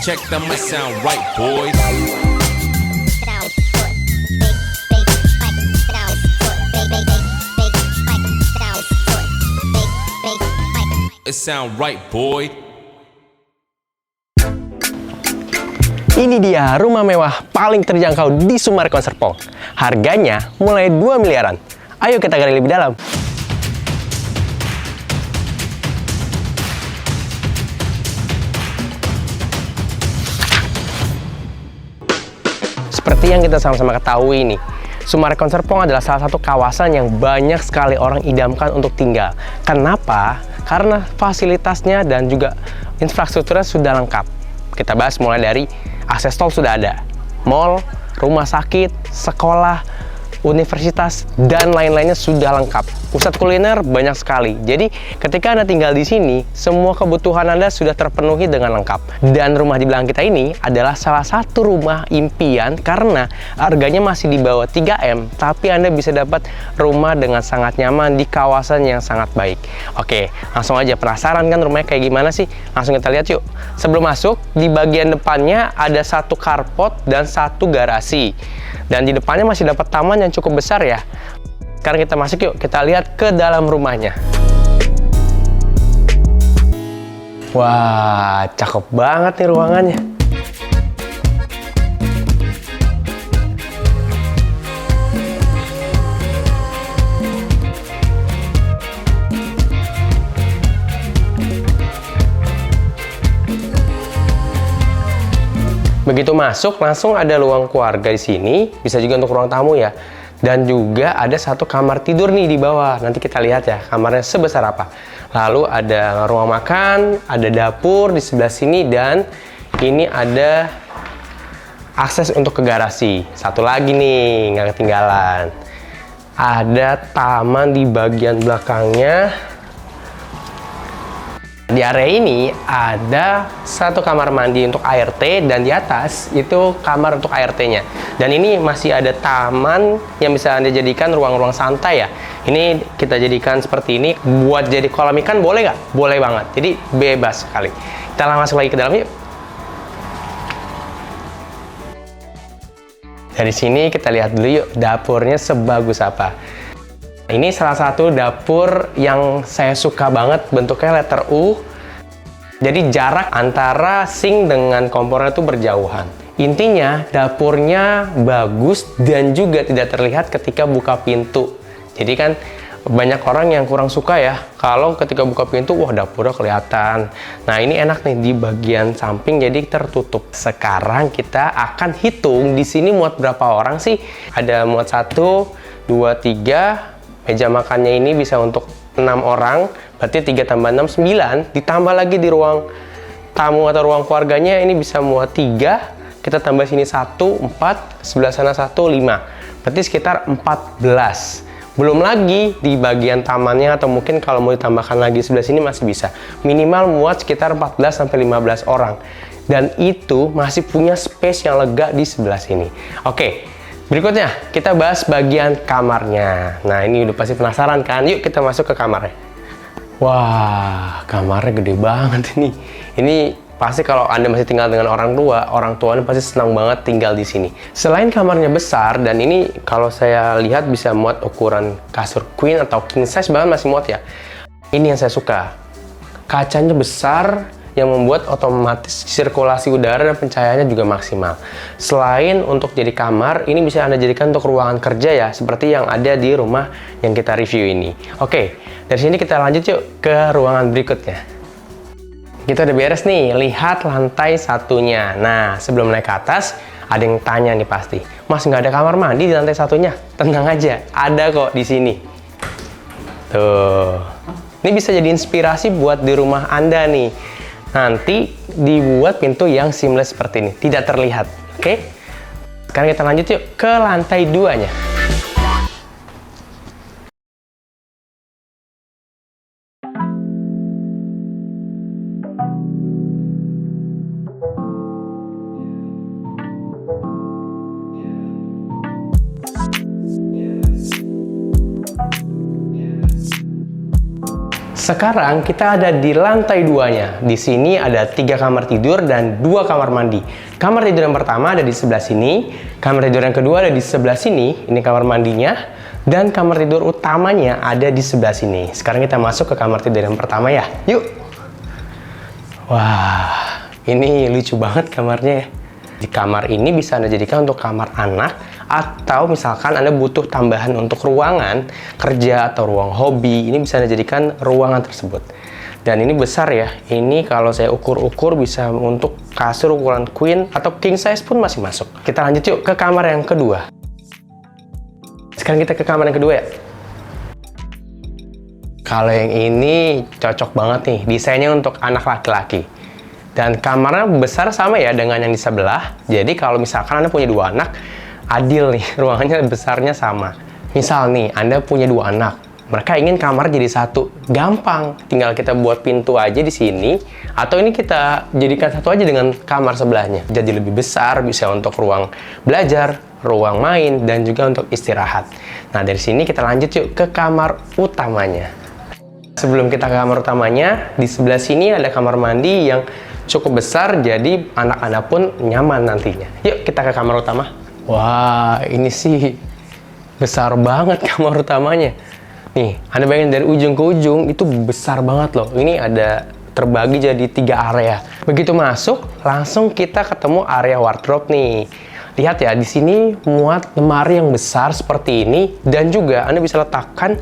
check that might sound right, boys. It sound right, boy. Ini dia rumah mewah paling terjangkau di Sumarekon Serpong. Harganya mulai 2 miliaran. Ayo kita gali lebih dalam. Seperti yang kita sama-sama ketahui nih, Sumarekon Serpong adalah salah satu kawasan yang banyak sekali orang idamkan untuk tinggal. Kenapa? Karena fasilitasnya dan juga infrastrukturnya sudah lengkap. Kita bahas mulai dari akses tol sudah ada, mall, rumah sakit, sekolah, universitas, dan lain-lainnya sudah lengkap. Pusat kuliner banyak sekali. Jadi ketika Anda tinggal di sini, semua kebutuhan Anda sudah terpenuhi dengan lengkap. Dan rumah di belakang kita ini adalah salah satu rumah impian karena harganya masih di bawah 3M, tapi Anda bisa dapat rumah dengan sangat nyaman di kawasan yang sangat baik. Oke, langsung aja. Penasaran kan rumahnya kayak gimana sih? Langsung kita lihat yuk. Sebelum masuk, di bagian depannya ada satu carport dan satu garasi. Dan di depannya masih dapat taman yang cukup besar ya. Sekarang kita masuk yuk, kita lihat ke dalam rumahnya. Wah, cakep banget nih ruangannya. Begitu masuk, langsung ada ruang keluarga di sini, bisa juga untuk ruang tamu ya. Dan juga ada satu kamar tidur nih di bawah. Nanti kita lihat ya kamarnya sebesar apa. Lalu ada ruang makan, ada dapur di sebelah sini, dan ini ada akses untuk ke garasi. Satu lagi nih, nggak ketinggalan. Ada taman di bagian belakangnya. Di area ini ada satu kamar mandi untuk ART, dan di atas itu kamar untuk ART-nya. Dan ini masih ada taman yang bisa Anda jadikan ruang-ruang santai ya. Ini kita jadikan seperti ini buat jadi kolam ikan, boleh nggak? Boleh banget. Jadi bebas sekali. Kita langsung lagi ke dalam yuk. Dari sini kita lihat dulu yuk dapurnya sebagus apa. Ini salah satu dapur yang saya suka banget, bentuknya letter U. Jadi jarak antara sink dengan kompornya itu berjauhan. Intinya dapurnya bagus dan juga tidak terlihat ketika buka pintu. Jadi kan banyak orang yang kurang suka ya kalau ketika buka pintu, wah dapurnya kelihatan. Nah ini enak nih di bagian samping jadi tertutup. Sekarang kita akan hitung di sini muat berapa orang sih? Ada muat 1, 2, 3. Meja makannya ini bisa untuk 6 orang, berarti 3 tambah 6, 9. Ditambah lagi di ruang tamu atau ruang keluarganya ini bisa muat 3. Kita tambah sini 1, 4, sebelah sana 1, 5. Berarti sekitar 14. Belum lagi di bagian tamannya, atau mungkin kalau mau ditambahkan lagi sebelah sini masih bisa. Minimal muat sekitar 14-15 orang. Dan itu masih punya space yang lega di sebelah sini. Oke. Berikutnya, kita bahas bagian kamarnya. Nah, ini udah pasti penasaran kan? Yuk kita masuk ke kamarnya. Wah, kamarnya gede banget ini. Ini pasti kalau Anda masih tinggal dengan orang tua pasti senang banget tinggal di sini. Selain kamarnya besar, dan ini kalau saya lihat bisa muat ukuran kasur queen atau king size, bahkan masih muat ya. Ini yang saya suka. Kacanya besar, yang membuat otomatis sirkulasi udara dan pencahayaannya juga maksimal. Selain untuk jadi kamar, ini bisa Anda jadikan untuk ruangan kerja ya, seperti yang ada di rumah yang kita review ini. Oke, dari sini kita lanjut yuk ke ruangan berikutnya. Kita udah beres nih, lihat lantai satunya. Nah, sebelum naik ke atas, ada yang tanya nih pasti, Mas nggak ada kamar mandi di lantai satunya? Tenang aja, ada kok di sini. Tuh, ini bisa jadi inspirasi buat di rumah Anda nih. Nanti dibuat pintu yang seamless seperti ini, tidak terlihat. Oke, sekarang kita lanjut yuk ke lantai 2-nya. Sekarang kita ada di lantai 2-nya. Di sini ada 3 kamar tidur dan 2 kamar mandi. Kamar tidur yang pertama ada di sebelah sini, kamar tidur yang kedua ada di sebelah sini, ini kamar mandinya, dan kamar tidur utamanya ada di sebelah sini. Sekarang kita masuk ke kamar tidur yang pertama ya. Yuk. Wah, ini lucu banget kamarnya ya. Di kamar ini bisa Anda jadikan untuk kamar anak, atau misalkan Anda butuh tambahan untuk ruangan kerja atau ruang hobi, ini bisa Anda jadikan ruangan tersebut. Dan ini besar ya, ini kalau saya ukur-ukur bisa untuk kasur ukuran queen atau king size pun masih masuk. Kita lanjut yuk ke kamar yang kedua. Sekarang kita ke kamar yang kedua ya. Kalau yang ini cocok banget nih, desainnya untuk anak laki-laki. Dan kamarnya besar sama ya dengan yang di sebelah. Jadi kalau misalkan Anda punya 2 anak, adil nih, ruangannya besarnya sama. Misal nih, Anda punya 2 anak, mereka ingin kamar jadi 1. Gampang, tinggal kita buat pintu aja di sini, atau ini kita jadikan 1 aja dengan kamar sebelahnya. Jadi lebih besar, bisa untuk ruang belajar, ruang main, dan juga untuk istirahat. Nah, dari sini kita lanjut yuk ke kamar utamanya. Sebelum kita ke kamar utamanya, di sebelah sini ada kamar mandi yang cukup besar, jadi anak-anak pun nyaman nantinya. Yuk kita ke kamar utama. Wah, ini sih besar banget kamar utamanya. Nih, Anda bayangin dari ujung ke ujung itu besar banget loh. Ini ada terbagi jadi 3 area. Begitu masuk, langsung kita ketemu area wardrobe nih. Lihat ya, di sini muat lemari yang besar seperti ini, dan juga Anda bisa letakkan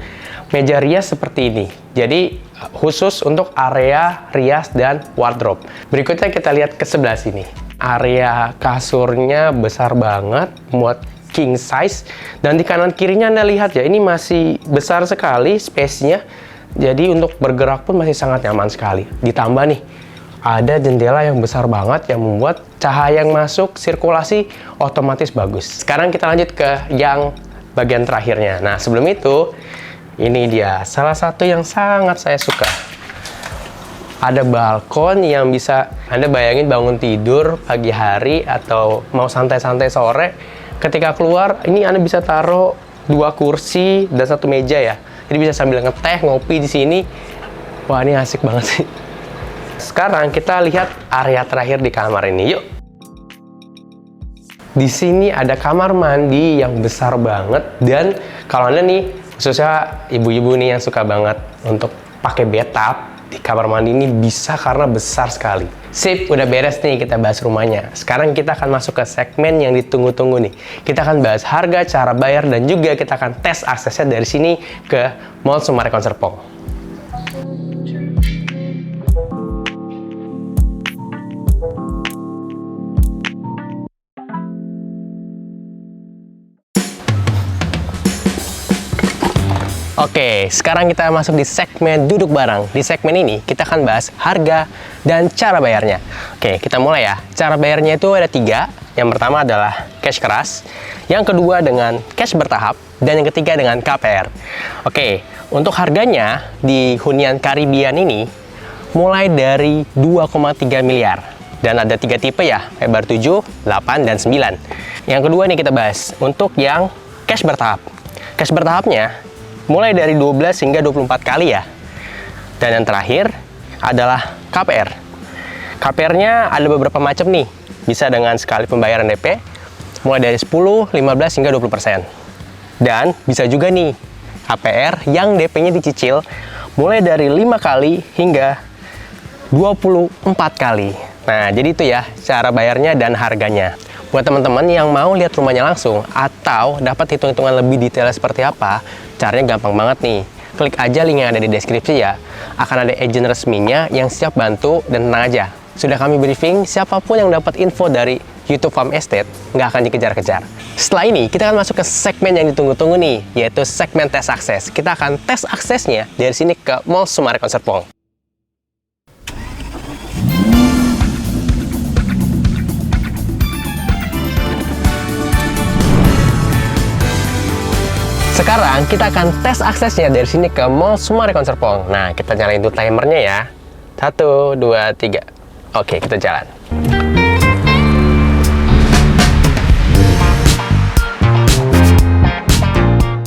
meja rias seperti ini. Jadi khusus untuk area rias dan wardrobe. Berikutnya kita lihat ke sebelah sini. Area kasurnya besar banget, muat king size, dan di kanan kirinya Anda lihat ya, ini masih besar sekali space-nya. Jadi untuk bergerak pun masih sangat nyaman sekali. Ditambah nih, ada jendela yang besar banget yang membuat cahaya yang masuk, sirkulasi otomatis bagus. Sekarang kita lanjut ke yang bagian terakhirnya. Nah, sebelum itu, ini dia salah satu yang sangat saya suka. Ada balkon yang bisa Anda bayangin bangun tidur pagi hari atau mau santai-santai sore. Ketika keluar, ini Anda bisa taruh 2 kursi dan 1 meja ya. Jadi bisa sambil ngeteh, ngopi di sini. Wah, ini asik banget sih. Sekarang kita lihat area terakhir di kamar ini. Yuk. Di sini ada kamar mandi yang besar banget, dan kalau Anda nih, khususnya ibu-ibu nih yang suka banget untuk pakai bathtub di kamar mandi ini, bisa karena besar sekali. Sip, udah beres nih kita bahas rumahnya. Sekarang kita akan masuk ke segmen yang ditunggu-tunggu nih. Kita akan bahas harga, cara bayar, dan juga kita akan tes aksesnya dari sini ke Mall Sumarekon Serpong. Oke, sekarang kita masuk di segmen duduk bareng. Di segmen ini, kita akan bahas harga dan cara bayarnya. Oke, kita mulai ya. Cara bayarnya itu ada 3. Yang pertama adalah cash keras, yang kedua dengan cash bertahap, dan yang ketiga dengan KPR. Oke, untuk harganya di hunian Caribbean ini, mulai dari 2,3 miliar. Dan ada 3 tipe ya, lebar 7, 8, dan 9. Yang kedua nih kita bahas, untuk yang cash bertahap. Cash bertahapnya mulai dari 12 hingga 24 kali ya. Dan yang terakhir adalah KPR. KPR-nya ada beberapa macam nih. Bisa dengan sekali pembayaran DP, mulai dari 10, 15, hingga 20%. Dan bisa juga nih KPR yang DP-nya dicicil mulai dari 5 kali hingga 24 kali. Nah, jadi itu ya cara bayarnya dan harganya. Buat teman-teman yang mau lihat rumahnya langsung atau dapat hitung-hitungan lebih detail seperti apa, caranya gampang banget nih. Klik aja link yang ada di deskripsi ya. Akan ada agent resminya yang siap bantu, dan tenang aja. Sudah kami briefing, siapapun yang dapat info dari YouTube Farm Estate nggak akan dikejar-kejar. Setelah ini, kita akan masuk ke segmen yang ditunggu-tunggu nih, yaitu segmen tes akses. Kita akan tes aksesnya dari sini ke Mall Sumarekon Serpong. Sekarang kita akan tes aksesnya dari sini ke Mall Sumarekon Serpong. Nah, kita nyalain dulu timernya ya. 1, 2, 3. Oke, kita jalan.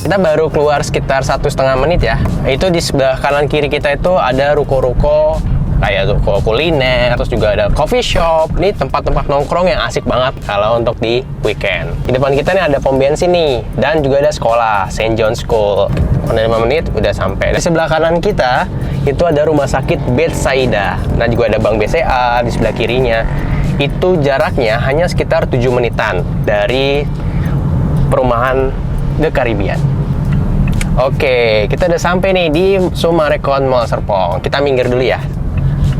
Kita baru keluar sekitar 1,5 menit ya. Itu di sebelah kanan kiri kita itu ada ruko-ruko kayak ruko kuliner, terus juga ada coffee shop. Ini tempat-tempat nongkrong yang asik banget kalau untuk di weekend. Di depan kita nih ada pom bensin nih, dan juga ada sekolah St. John School. Udah 5 menit udah sampai. Di sebelah kanan kita itu ada rumah sakit Bethsaida. Nah, juga ada Bank BCA di sebelah kirinya. Itu jaraknya hanya sekitar 7 menitan dari perumahan The Caribbean. Oke, kita udah sampai nih di Summarecon Mall Serpong. Kita minggir dulu ya.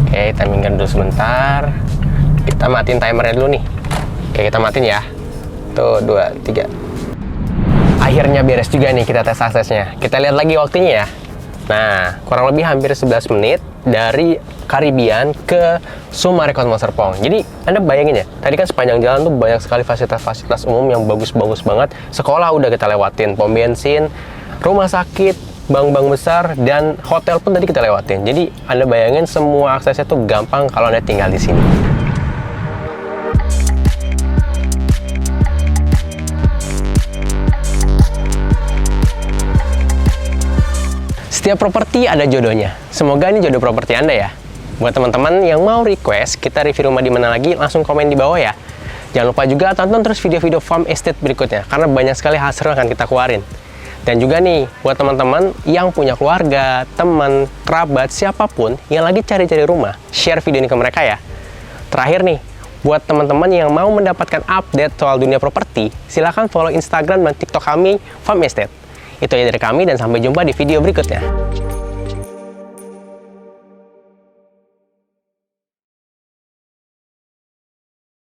Oke, kita minggir dulu sebentar. Kita matiin timernya dulu nih. Oke, kita matiin ya. Tuh, 2, 3. Akhirnya beres juga nih kita tes aksesnya. Kita lihat lagi waktunya ya. Nah, kurang lebih hampir 11 menit dari Caribbean ke Summarecon Mall Serpong. Jadi, Anda bayangin ya, tadi kan sepanjang jalan tuh banyak sekali fasilitas-fasilitas umum yang bagus-bagus banget. Sekolah udah kita lewatin, pom bensin, rumah sakit, bank-bank besar, dan hotel pun tadi kita lewatin. Jadi, Anda bayangin semua aksesnya tuh gampang kalau Anda tinggal di sini. Setiap properti ada jodohnya. Semoga ini jodoh properti Anda ya. Buat teman-teman yang mau request kita review rumah di mana lagi, langsung komen di bawah ya. Jangan lupa juga tonton terus video-video farm estate berikutnya, karena banyak sekali hasil yang akan kita keluarin. Dan juga nih, buat teman-teman yang punya keluarga, teman, kerabat, siapapun yang lagi cari-cari rumah, share video ini ke mereka ya. Terakhir nih, buat teman-teman yang mau mendapatkan update soal dunia properti, silahkan follow Instagram dan TikTok kami, Farm Estate. Itu aja dari kami dan sampai jumpa di video berikutnya.